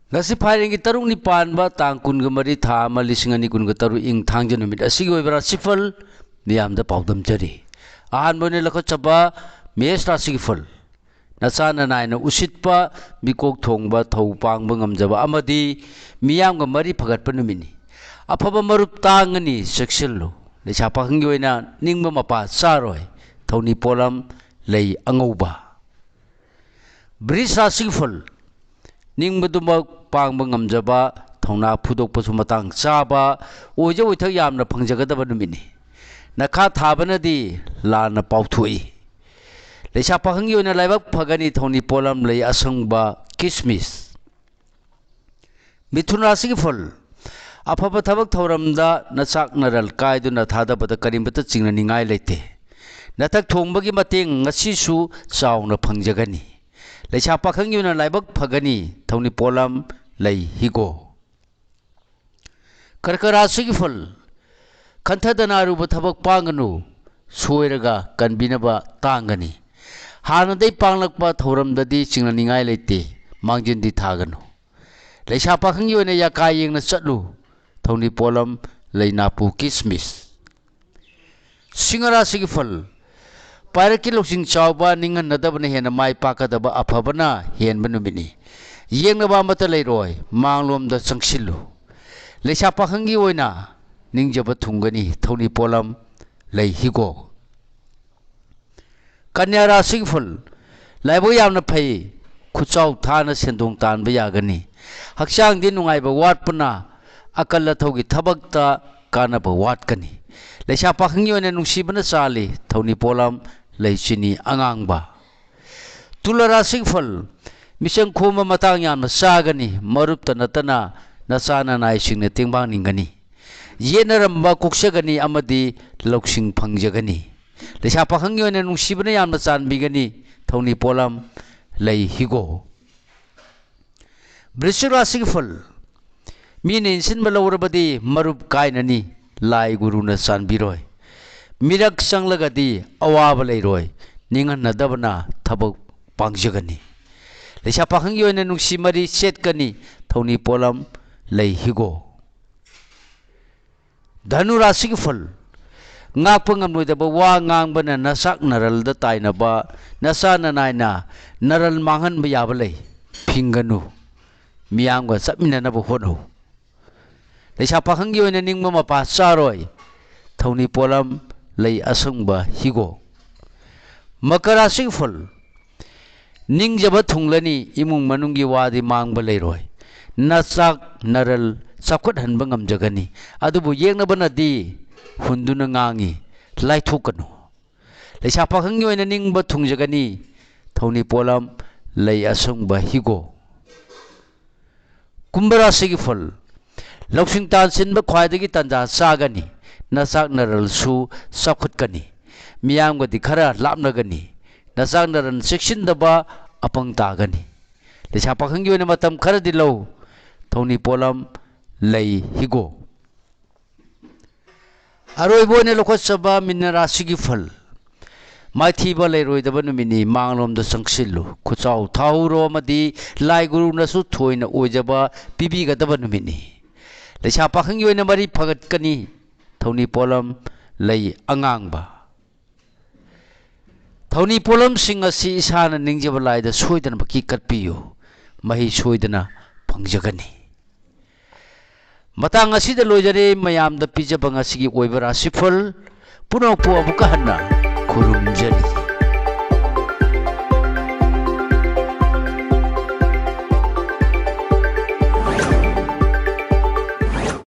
ngasi phairengi tarung ni panba tang kun ga mari tha ma lising ani kun ga taru ing thangje numit asigi oibara sifal miyam da paudam jari ahan bone lakho chaba mes rasigi fal nasana naina usitpa mikok thongba thau pangba ngamjaba amadi miyam ga mari phagatpa numini afaba marup tangani seksillo lecha pakhangi oina ningba mapa charoi thoni polam lei angauba bris rasigi fal ningba duma pangba ngamjaba thongna phudokpa su matang chaba oje oithak yamna phangjagadaba numini nakha thabanadi lana pauthui lecha pakhangi oina laibak phagani thoni polam lei asangba kismis mithun rasigi fal afaba thabak thoramda nachak naral kaiduna thadabada karimbata chingna ningai leite nathak thongbagi mateng ngasi su chauna phangjagani lecha pakhangi oina laibak phagani thoni polam lei higo karkarasigi fal khantadana ruba thabak panganu soiraga kanbinaba tangani hanadai panglakpa thoramdadi chingna ningai leite mangjindi thaganu lecha pakhangi oina yakai yengna chatlu thoni polam lei napu kismis singarasigi fal pairaki loksing chawba ningan nadabna hena mai pakadaba afabana henba numini yengnaba mata leiroi manglomda changsillu lecha pakhangi oina ningjaba thungani thoni polam lei higo kanya rasigi fal laibo yamna phai khuchau thana sendong tanba yagani hakchang din nungaiba watpuna akalla thogi thabakta kanaba watkani lecha pakhangi oina nungsibana chali thoni polam lei chini angangba tularasig fal misang khoma matang yamna sagani marupta natana nasana nai singna tingbang ningani yenaramba kuksagani amadi loksing phangjagani lecha pakhangi oina nungsibana yamna chanbigani thoni polam lei higo brisirasig fal mine insinba lawrabadi marup kainani lai guruna chanbiroi mirak sanglagadi awaba leiroi ningan nadabana thabak pangjagani lecha pakhangi oina nungsi mari setkani thoni polam lei higo dhanu rasigi fal ngakpa ngamnoidaba wa ngangbana nasak naralda tainaba nasana naina naral manghanba yaba lei phinganu miyamga chapminanaba honau lecha pakhangi oina ningma mapa charoi thoni polam lei asangba higo makarasig fal ningjaba thunglani imung manunggi wadi mangba leiroi nachak naral chapkhat hanba ngamjagani adubu yengnabanadi hunduna ngangi laithokanu lecha pakhangi oina ningba thungjagani thoni polam lei asangba higo kumbarasigi fal loksing tan sinba khwaidagi tanja chagani nachak naral su chapkhatkani miyamgadi khara lapnagani nachak naral seksindaba apang tagani lecha pakhangi oina matam kharadi lau thoni polam lei higo aroibone lokhachaba minarasigi fal maithiba leiroidaba numini manglomda changsillu khuchau thauro amadi lai guru nasu thoina oijaba pibigadaba numini lecha pakhangi oina mari phagatkani thoni polam lei angangba thoni polam sing asi isana ningjaba laida soidana baki katpiyu mahi soidana phangjagani matang asida loijare mayamda pijaba ngasigi oibara sifal punopu amuka hanna khurumjari